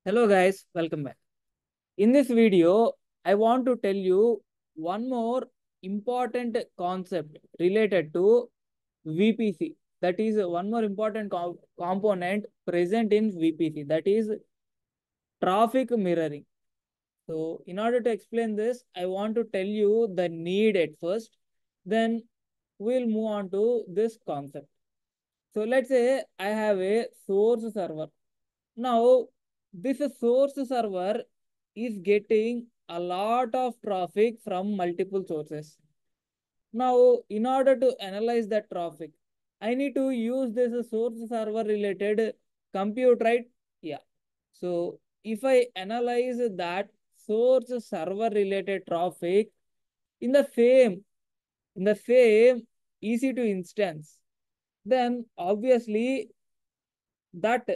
Hello guys, welcome back. In this video, I want to tell you one more important concept related to VPC. That is one more important component present in VPC, that is traffic mirroring. So in order to explain this, I want to tell you the need at first, then we'll move on to this concept. So let's say I have a source server. Now, this source server is getting a lot of traffic from multiple sources. Now, in order to analyze that traffic, I need to use this source server related compute, right? Yeah. So, if I analyze that source server related traffic in the same EC2 instance, then obviously that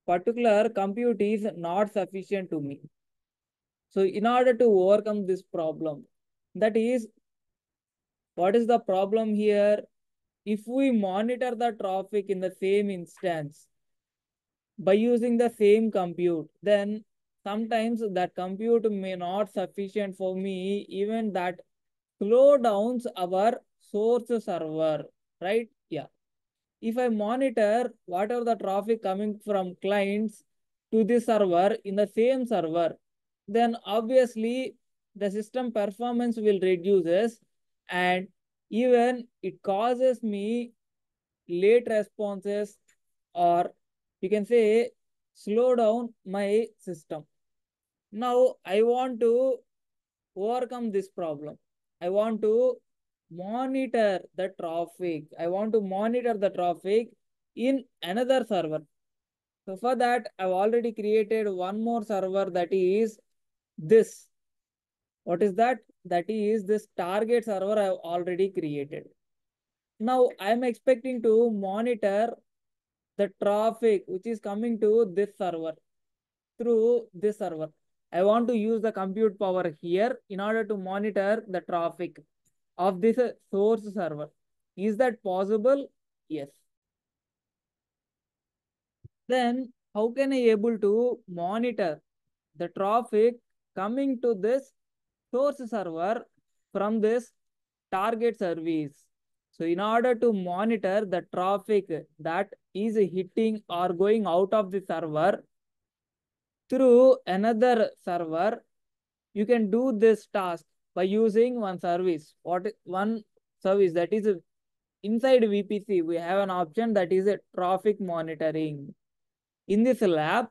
particular compute is not sufficient to me. So in order to overcome this problem, that is, what is the problem here? If we monitor the traffic in the same instance by using the same compute, then sometimes that compute may not sufficient for me, even that slow downs our source server, right? Yeah. If I monitor whatever the traffic coming from clients to the server in the same server, then obviously the system performance will reduces, and even it causes me late responses, or you can say slow down my system. Now I want to overcome this problem. I want to monitor the traffic. I want to monitor the traffic in another server. So for that, I've already created one more server, that is this. What is that? That is this target server I've already created. Now I'm expecting to monitor the traffic which is coming to this server through this server. I want to use the compute power here in order to monitor the traffic of this source server. Is that possible? Yes. Then how can I able to monitor the traffic coming to this source server from this target service? So in order to monitor the traffic that is hitting or going out of the server through another server, you can do this task by using one service. One service that is inside VPC, we have an option that is a traffic monitoring. In this lab,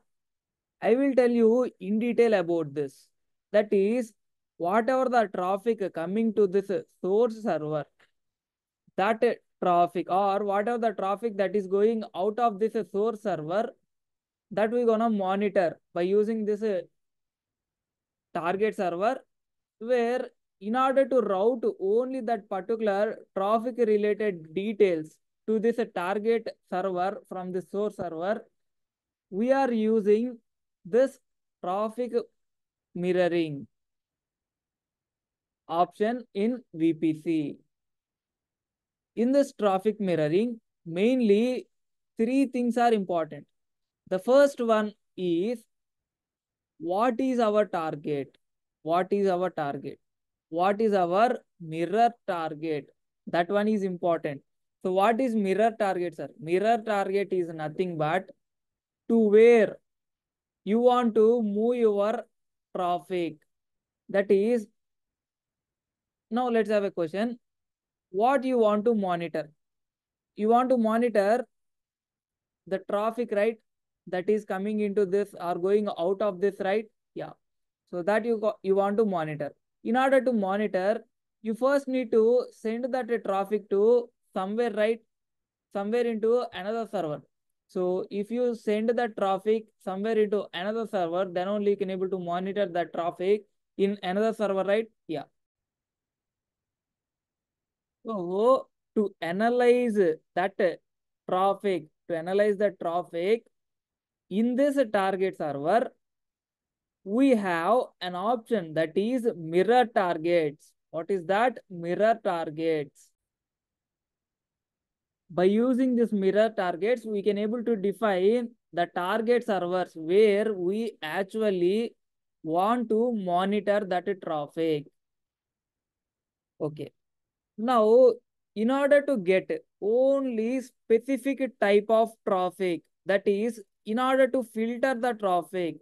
I will tell you in detail about this. That is, whatever the traffic coming to this source server, that traffic, or whatever the traffic that is going out of this source server, that we're gonna monitor by using this target server, where in order to route only that particular traffic related details to this target server from the source server, we are using this traffic mirroring option in VPC. In this traffic mirroring, mainly three things are important. The first one is, what is our target? What is our target? What is our mirror target? That one is important. So what is mirror target, sir? Mirror target is nothing but to where you want to move your traffic. That is, now let's have a question. What you want to monitor? You want to monitor the traffic, right? That is coming into this or going out of this, right? Yeah. So that you want to monitor. In order to monitor, you first need to send that traffic to somewhere, right? Somewhere into another server. So if you send the traffic somewhere into another server, then only you can able to monitor that traffic in another server, right? Yeah. So to analyze that traffic, in this target server, we have an option that is mirror targets. What is that? Mirror targets. By using this mirror targets, we can able to define the target servers where we actually want to monitor that traffic. Okay. Now, in order to get only specific type of traffic, that is, in order to filter the traffic,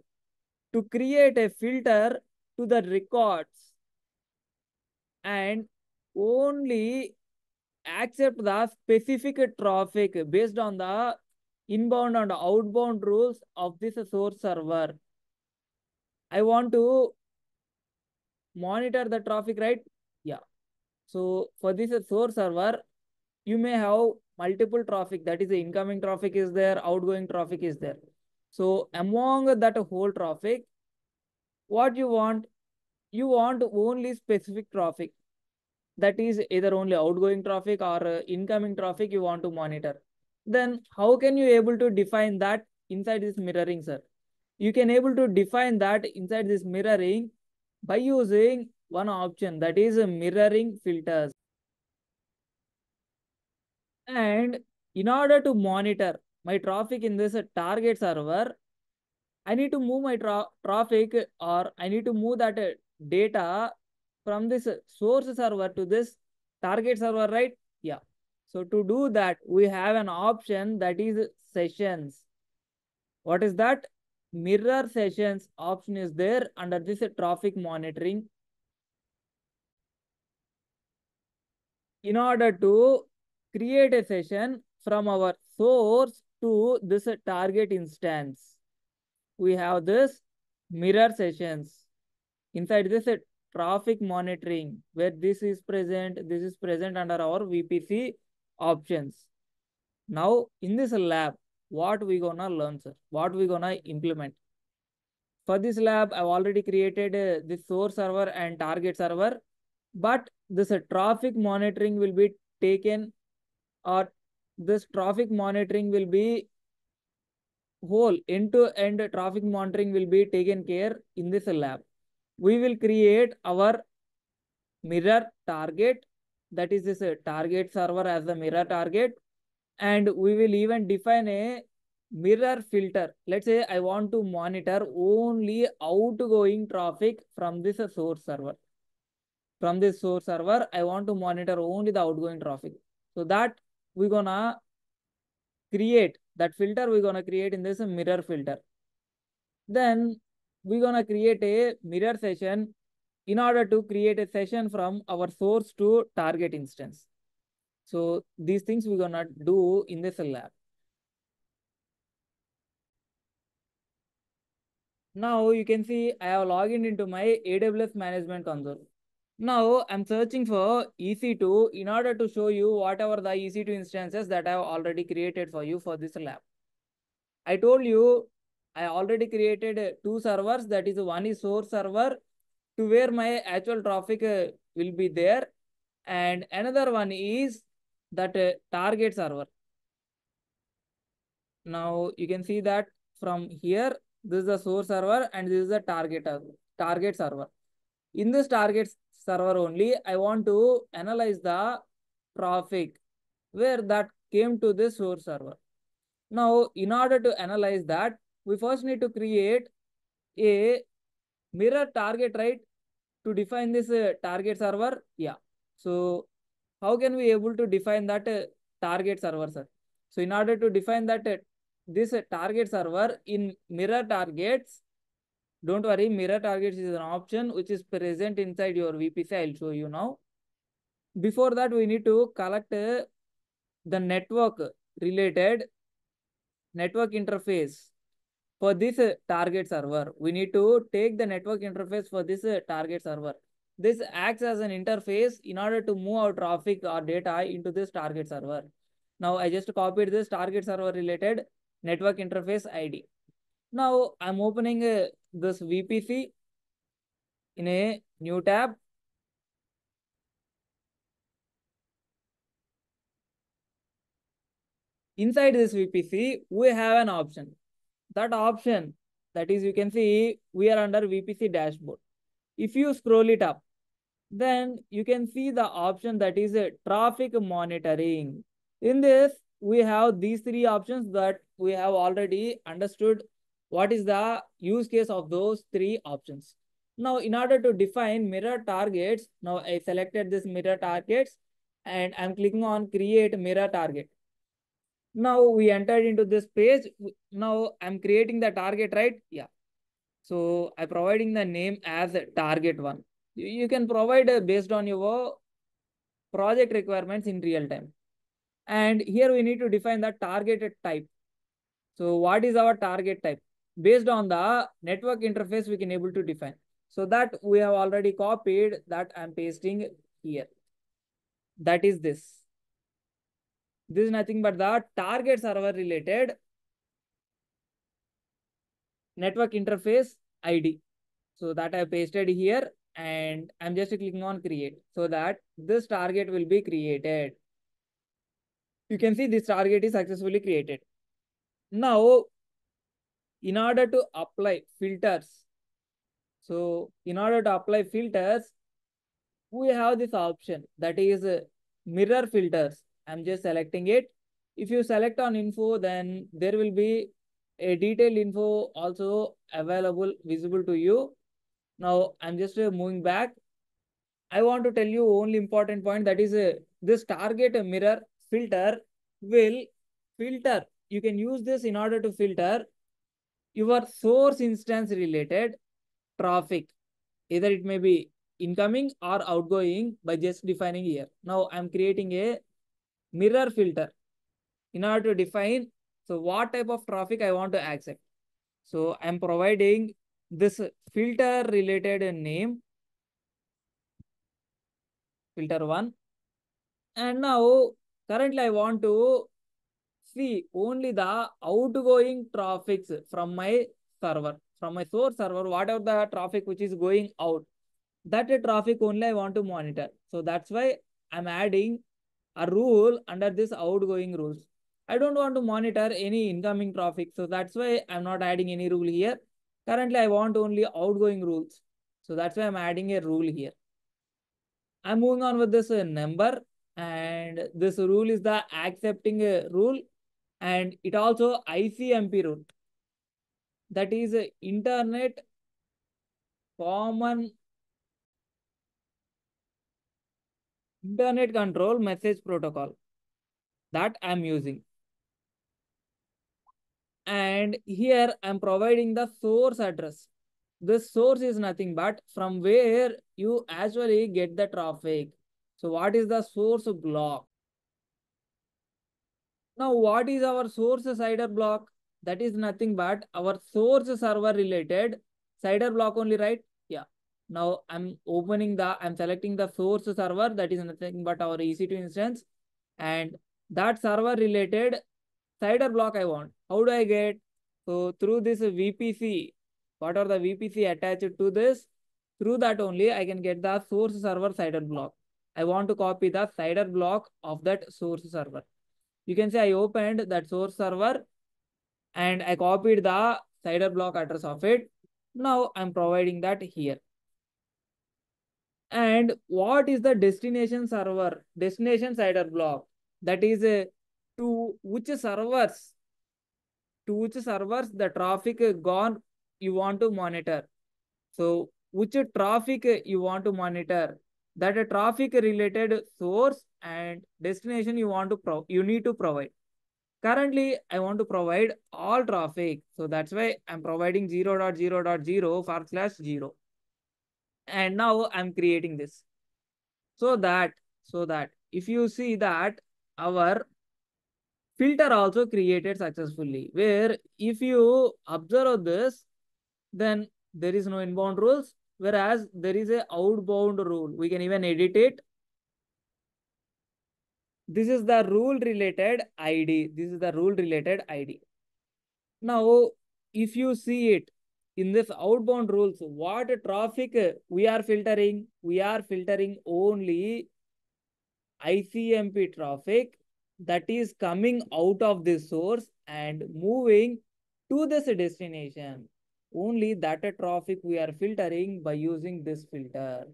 to create a filter to the records and only accept the specific traffic based on the inbound and outbound rules of this source server. I want to monitor the traffic, right? Yeah. So for this source server, you may have multiple traffic. That is, the incoming traffic is there, outgoing traffic is there. So among that whole traffic, what you want? You want only specific traffic. That is either only outgoing traffic or incoming traffic you want to monitor. Then how can you able to define that inside this mirroring, sir? You can able to define that inside this mirroring by using one option, that is mirroring filters. And in order to monitor my traffic in this target server, I need to move my traffic, or I need to move that data from this source server to this target server, right? Yeah. So to do that, we have an option, that is sessions. What is that? Mirror sessions option is there under this traffic monitoring. In order to create a session from our source to this target instance, we have this mirror sessions. Inside this traffic monitoring, where this is present under our VPC options. Now in this lab, what we gonna learn, sir? What we gonna implement? For this lab, I've already created this source server and target server, but this traffic monitoring will be taken, or this traffic monitoring will be whole end-to-end traffic monitoring will be taken care in this lab. We will create our mirror target, that is this target server as the mirror target, and we will even define a mirror filter. Let's say I want to monitor only outgoing traffic from this source server. From this source server, I want to monitor only the outgoing traffic. So that we're gonna create that filter, we're gonna create in this mirror filter. Then we're gonna create a mirror session in order to create a session from our source to target instance. So these things we're gonna do in this lab. Now you can see I have logged into my AWS management console. Now I'm searching for EC2 in order to show you whatever the EC2 instances that I have already created for you for this lab. I told you I already created two servers. That is, one is source server to where my actual traffic will be there, and another one is that target server. Now you can see that from here, this is the source server and this is the target server. In this target server only, I want to analyze the traffic where that came to this source server. Now, in order to analyze that, we first need to create a mirror target, right? To define this target server. Yeah. So how can we able to define that target server, sir? So in order to define that this target server in mirror targets, don't worry, mirror targets is an option which is present inside your VPC. I'll show you now. Before that, we need to collect the network related network interface for this target server. We need to take the network interface for this target server. This acts as an interface in order to move our traffic or data into this target server. Now I just copied this target server related network interface ID. Now I'm opening this VPC in a new tab. Inside this VPC, we have an option. That option, that is, you can see we are under VPC dashboard. If you scroll it up, then you can see the option that is traffic monitoring. In this, we have these three options, that we have already understood what is the use case of those three options. Now, in order to define mirror targets, now I selected this mirror targets and I'm clicking on create mirror target. Now we entered into this page. Now I'm creating the target, right? Yeah. So I'm providing the name as target one. You can provide based on your project requirements in real time. And here we need to define the targeted type. So what is our target type? Based on the network interface, we can able to define. So that we have already copied, that I'm pasting here. That is this. This is nothing but the target server related network interface ID. So that I pasted here and I'm just clicking on create so that this target will be created. You can see this target is successfully created. Now, in order to apply filters, so in order to apply filters, we have this option that is mirror filters. I'm just selecting it. If you select on info, then there will be a detailed info also available, visible to you. Now I'm just moving back. I want to tell you only important point, that is this target mirror filter will filter. You can use this in order to filter your source instance related traffic. Either it may be incoming or outgoing by just defining here. Now I'm creating a mirror filter in order to define so what type of traffic I want to accept. So I'm providing this filter related name, filter one. And now currently I want to see only the outgoing traffics from my server, from my source server, whatever the traffic which is going out, that traffic only I want to monitor. So that's why I'm adding a rule under this outgoing rules. I don't want to monitor any incoming traffic. So that's why I'm not adding any rule here. Currently, I want only outgoing rules. So that's why I'm adding a rule here. I'm moving on with this number, and this rule is the accepting rule, and it also ICMP rule. That is Internet Common Internet Control Message Protocol that I'm using. And here I'm providing the source address. This source is nothing but from where you actually get the traffic. So what is the source block? Now what is our source CIDR block? That is nothing but our source server related CIDR block only, right? Yeah. Now I'm selecting the source server, that is nothing but our EC2 instance, and that server related CIDR block I want. How do I get? So through this VPC, what are the VPC attached to this? Through that only I can get the source server CIDR block. I want to copy the CIDR block of that source server. You can say I opened that source server and I copied the CIDR block address of it. Now I'm providing that here. And what is the destination server? Destination CIDR block. That is to which servers the traffic gone you want to monitor. So which traffic you want to monitor, that a traffic related source and destination you need to provide. Currently I want to provide all traffic, so that's why I'm providing 0.0.0/0. And now I'm creating this so that if you see that our filter also created successfully, where if you observe this, then there is no inbound rules, whereas there is a outbound rule. We can even edit it. This is the rule related ID. This is the rule related ID. Now, if you see it in this outbound rules, what traffic we are filtering? We are filtering only ICMP traffic that is coming out of this source and moving to this destination. Only that traffic we are filtering by using this filter.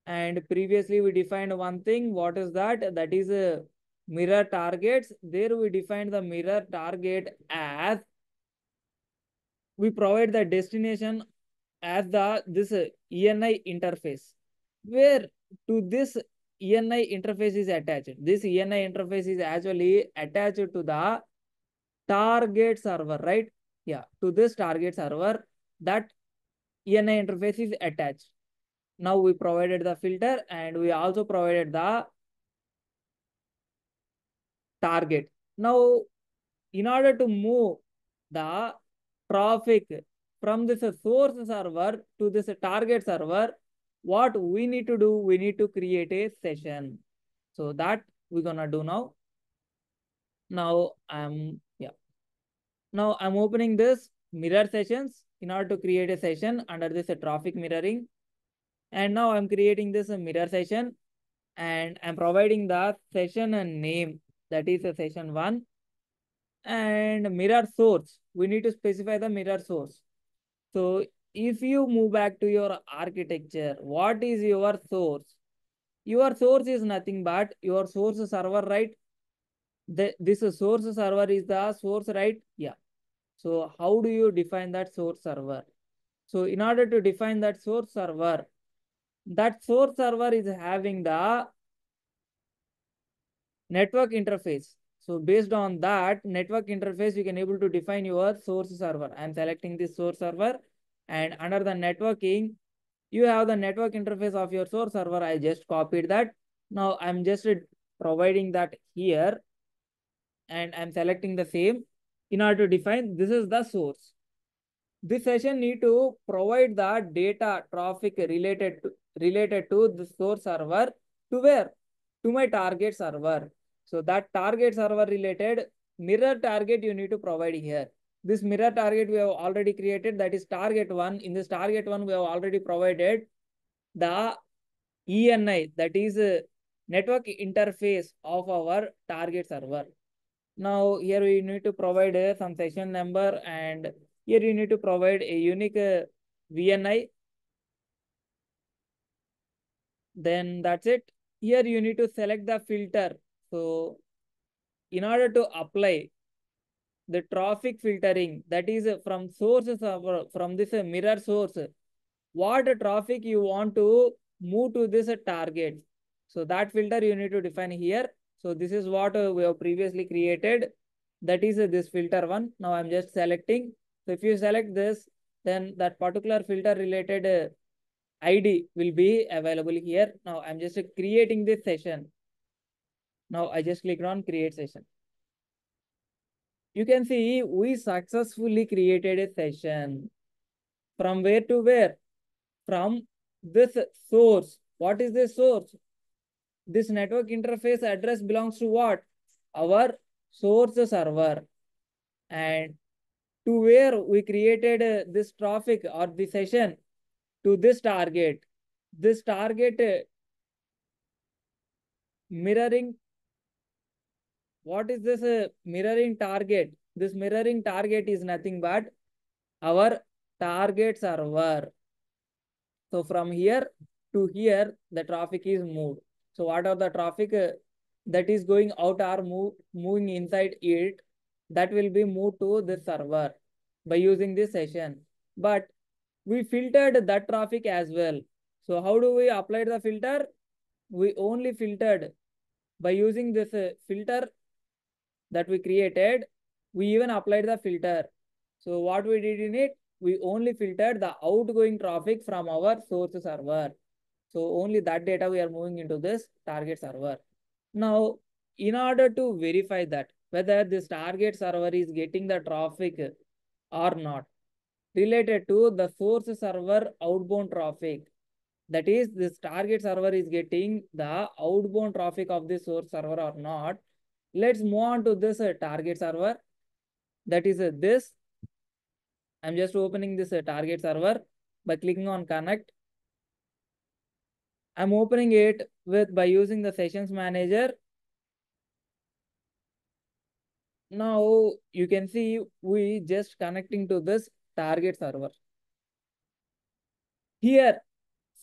And previously we defined one thing. What is that? That is mirror targets. There we define the mirror target as we provide the destination as the this ENI interface, where to this ENI interface is attached. This ENI interface is actually attached to the target server, right? Yeah, to this target server, that ENI interface is attached. Now we provided the filter and we also provided the target. Now, in order to move the traffic from this source server to this target server, what we need to do, we need to create a session. So that we're gonna do now. Now Now I'm opening this mirror sessions in order to create a session under this traffic mirroring. And now I'm creating this mirror session and I'm providing the session name, that is a session 1, and mirror source. We need to specify the mirror source. So if you move back to your architecture, what is your source? Your source is nothing but your source server, right? This source server is the source, right? Yeah. So how do you define that source server? So in order to define that source server is having the network interface. So based on that network interface, you can able to define your source server. I'm selecting this source server, and under the networking, you have the network interface of your source server. I just copied that. Now I'm just providing that here, and I'm selecting the same in order to define this is the source. This session need to provide the data traffic related to the source server to where? To my target server. So that target server related mirror target you need to provide here. This mirror target we have already created, that is target 1. In this target 1, we have already provided the ENI, that is network interface of our target server. Now here we need to provide some session number, and here you need to provide a unique VNI. Then that's it. Here you need to select the filter. So in order to apply the traffic filtering, that is from sources of from this mirror source, what traffic you want to move to this target. So that filter you need to define here. So this is what we have previously created. That is this filter 1. Now I'm just selecting. So if you select this, then that particular filter related ID will be available here. Now I'm just creating this session. Now I just click on create session. You can see we successfully created a session. From where to where? From this source. What is this source? This network interface address belongs to what? Our source server. And to where we created this traffic or the session? To this target. This target mirroring. What is this mirroring target? This mirroring target is nothing but our target server. So from here to here, the traffic is moved. So what are the traffic that is going out or moving inside it, that will be moved to the server by using this session. But we filtered that traffic as well. So how do we apply the filter? We only filtered by using this filter that we created. We even applied the filter. So what we did in it, we only filtered the outgoing traffic from our source server. So only that data we are moving into this target server. Now, in order to verify that whether this target server is getting the traffic or not related to the source server outbound traffic, that is this target server is getting the outbound traffic of the source server or not, let's move on to this target server. That is this. I'm just opening this target server by clicking on connect. I'm opening it by using the sessions manager. Now you can see we just connecting to this target server. Here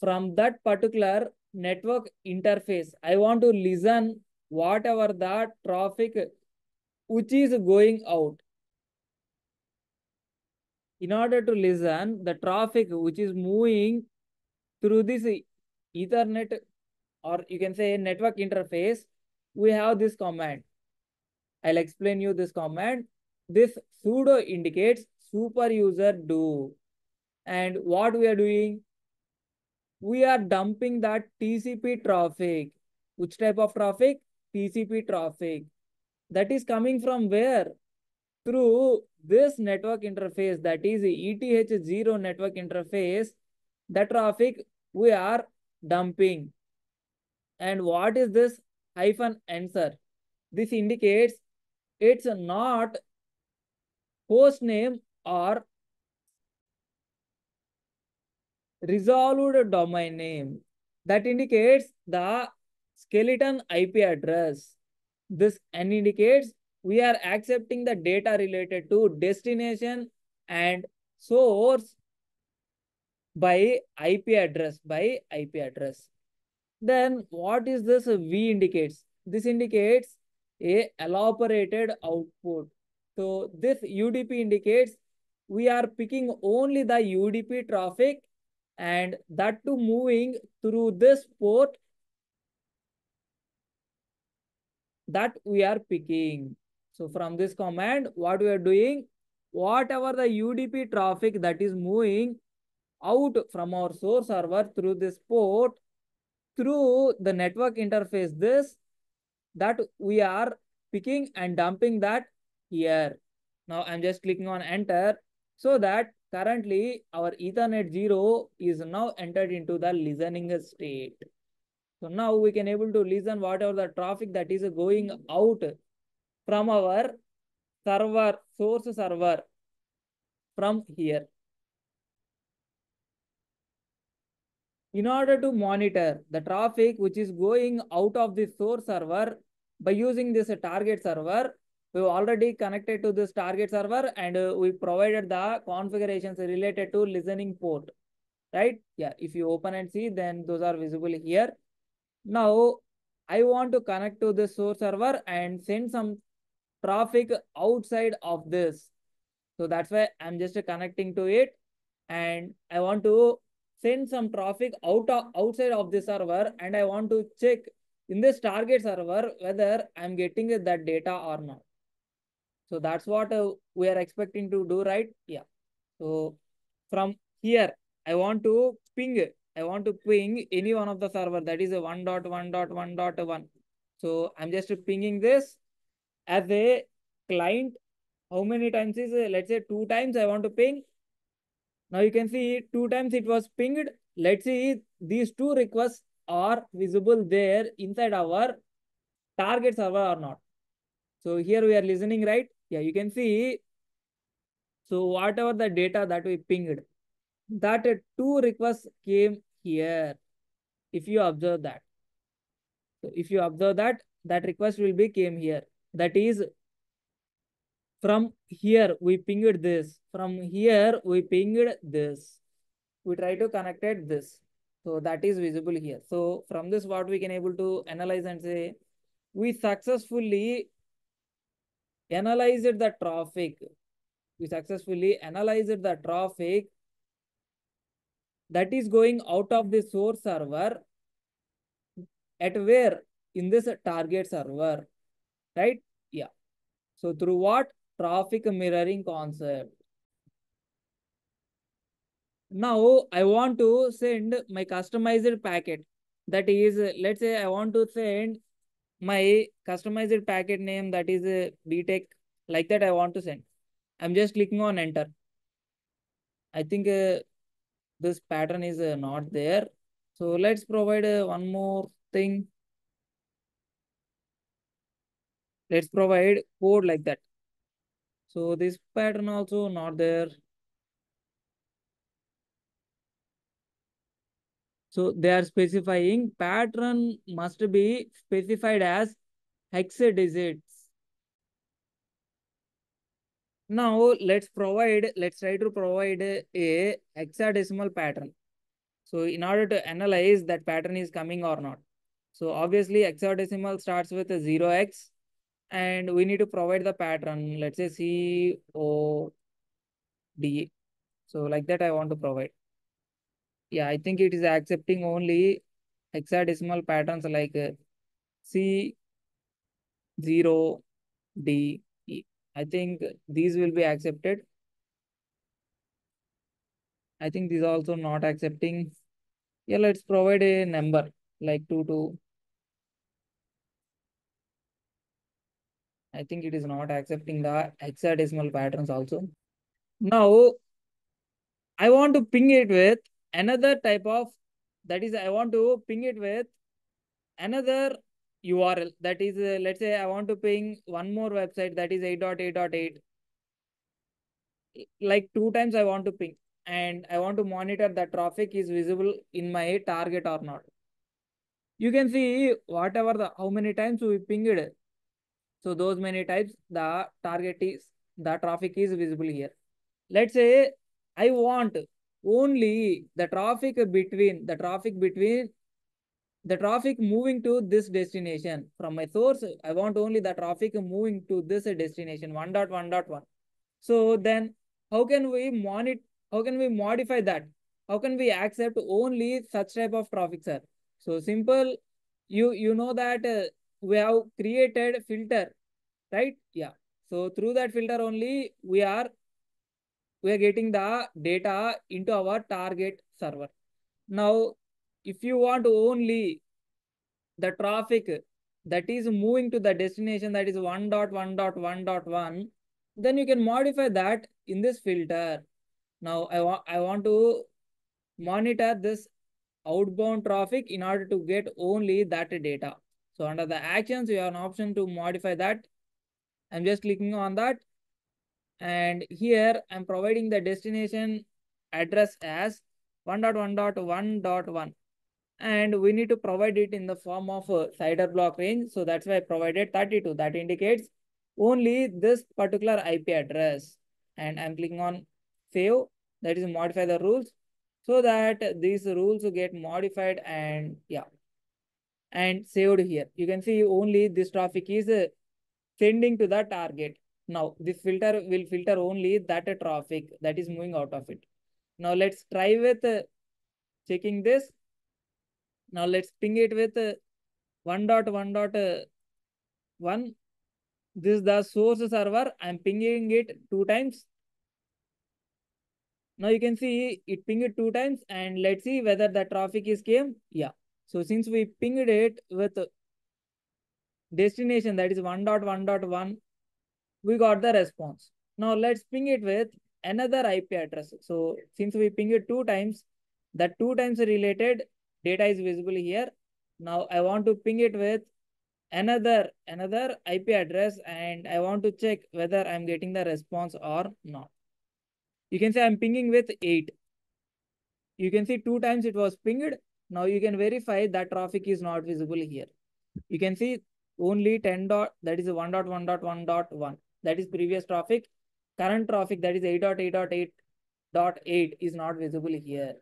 from that particular network interface, I want to listen whatever the traffic which is going out. In order to listen the traffic which is moving through this Ethernet, or you can say network interface, we have this command. I'll explain you this command. This sudo indicates super user do. And what we are doing? We are dumping that TCP traffic. Which type of traffic? TCP traffic. That is coming from where? Through this network interface, that is ETH0 network interface. The traffic we are dumping. And what is this hyphen answer? This indicates it's not host name or resolved domain name. That indicates the skeleton IP address. This N indicates we are accepting the data related to destination and source by IP address, Then what is this V indicates? This indicates a elaborated output. So this UDP indicates we are picking only the UDP traffic, and that too moving through this port that we are picking. So from this command, what we are doing, whatever the UDP traffic that is moving out from our source server through this port, through the network interface, that we are picking and dumping that here. Now I'm just clicking on enter, so that currently our Ethernet 0 is now entered into the listening state. So now we can able to listen whatever the traffic that is going out from our server, source server, from here. In order to monitor the traffic which is going out of the source server by using this target server, we've already connected to this target server, and we provided the configurations related to listening port, right? Yeah, if you open and see, then those are visible here. Now I want to connect to the source server and send some traffic outside of this. So that's why I'm just connecting to it, and I want to send some traffic outside of the server, and I want to check in this target server whether I'm getting that data or not. So that's what we are expecting to do, right? Yeah. So from here, I want to ping any one of the server, that is a 1.1.1.1. So I'm just pinging this as a client. How many times is, let's say 2 times I want to ping. Now you can see 2 times it was pinged. Let's see these 2 requests are visible there inside our target server or not. So here we are listening, right? Yeah, you can see. So whatever the data that we pinged, that 2 requests came here. If you observe that. So if you observe that, that request will be came here. That is, from here we pinged this. From here we pinged this. We try to connect it this. So that is visible here. So from this, what we can able to analyze and say, we successfully analyzed the traffic. We successfully analyzed the traffic that is going out of the source server at where? In this target server, right? Yeah. So through what? Traffic mirroring concept. Now I want to send my customized packet. That is, let's say I want to send my customized packet name, that is BTech, like that I want to send. I'm just clicking on enter. I think this pattern is not there. So let's provide one more thing. Let's provide code like that. So this pattern also not there. So they are specifying pattern must be specified as hexadecimal. Now let's try to provide a hexadecimal pattern. So in order to analyze that pattern is coming or not. So obviously hexadecimal starts with a 0x and we need to provide the pattern. Let's say COD. So like that I want to provide. Yeah, I think it is accepting only hexadecimal patterns like C0D. I think these will be accepted. I think these are also not accepting. Yeah, let's provide a number like 2. I think it is not accepting the hexadecimal patterns also. Now, I want to ping it with another type of, that is, I want to ping it with another URL. That is, let's say I want to ping one more website that is 8.8.8. Like 2 times I want to ping and I want to monitor the traffic is visible in my target or not. You can see whatever how many times we pinged. So those many times the traffic is visible here. Let's say I want only the traffic moving to this destination from my source. I want only the traffic moving to this destination 1.1.1. So then how can we monitor, how can we modify that? How can we accept only such type of traffic, sir? So simple, you know that we have created filter, right? Yeah. So through that filter only we are getting the data into our target server. Now, if you want only the traffic that is moving to the destination that is 1.1.1.1, then you can modify that in this filter. Now, I want to monitor this outbound traffic in order to get only that data. So under the actions, you have an option to modify that. I'm just clicking on that. And here I'm providing the destination address as 1.1.1.1. And we need to provide it in the form of a CIDR block range. So that's why I provided 32. That indicates only this particular IP address. And I'm clicking on save, that is modify the rules, so that these rules get modified and yeah, and saved here. You can see only this traffic is sending to the target. Now this filter will filter only that traffic that is moving out of it. Now let's try with checking this. Now let's ping it with 1.1.1. This is the source server. I'm pinging it 2 times. Now you can see it pinged it 2 times and let's see whether the traffic is came. Yeah. So since we pinged it with destination that is 1.1.1, we got the response. Now let's ping it with another IP address. So since we ping it 2 times, that 2 times related data is visible here. Now I want to ping it with another IP address and I want to check whether I'm getting the response or not. You can say I'm pinging with 8. You can see 2 times it was pinged. Now you can verify that traffic is not visible here. You can see only 10 dot, that is 1.1.1.1. That is previous traffic. Current traffic that is 8.8.8.8 is not visible here.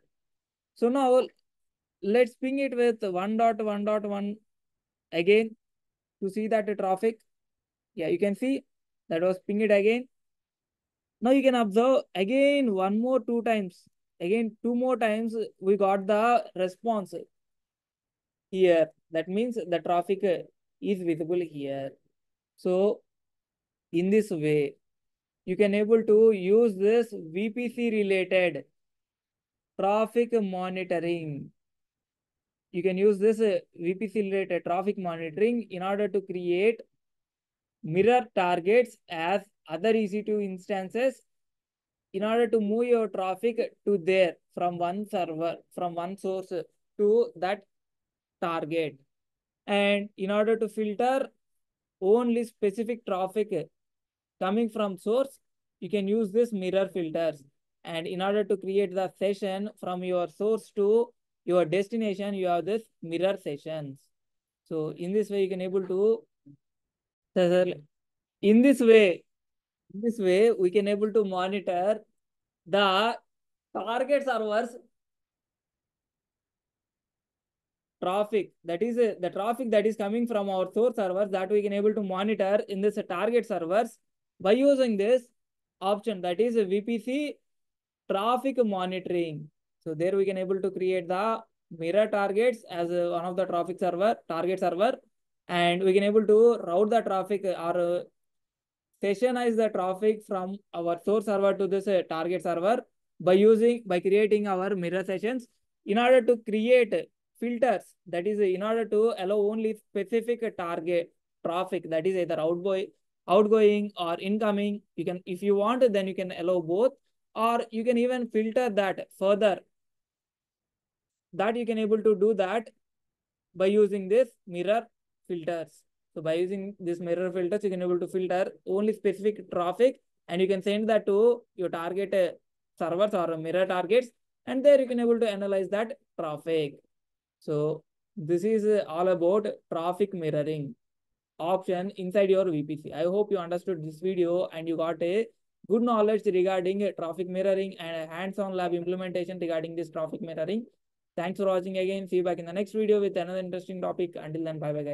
So now let's ping it with 1.1.1 again to see that the traffic. Yeah, you can see that was pinged again. Now you can observe again 2 times. Again 2 more times we got the response here. That means the traffic is visible here. So in this way, you can able to use this VPC related traffic monitoring. You can use this VPC related traffic monitoring in order to create mirror targets as other EC2 instances in order to move your traffic to there from one server, from one source to that target. And in order to filter only specific traffic coming from source, you can use this mirror filters. And in order to create the session from your source to your destination, you have this mirror sessions. So in this way, you can able to, in this way, we can able to monitor the target servers traffic, that is the traffic that is coming from our source servers, that we can able to monitor in this target servers by using this option, that is VPC traffic monitoring. So there we can able to create the mirror targets as one of the target server, and we can able to route the traffic or sessionize the traffic from our source server to this target server by creating our mirror sessions in order to create filters, that is in order to allow only specific target traffic, that is either outgoing or incoming. You can, if you want, then you can allow both, or you can even filter that further, that you can able to do that by using this mirror filters. So by using this mirror filters, you can able to filter only specific traffic, and you can send that to your target servers or mirror targets, and there you can able to analyze that traffic. So this is all about traffic mirroring option inside your VPC. I hope you understood this video and you got a good knowledge regarding traffic mirroring and a hands-on lab implementation regarding this traffic mirroring. Thanks for watching again. See you back in the next video with another interesting topic. Until then, bye bye guys.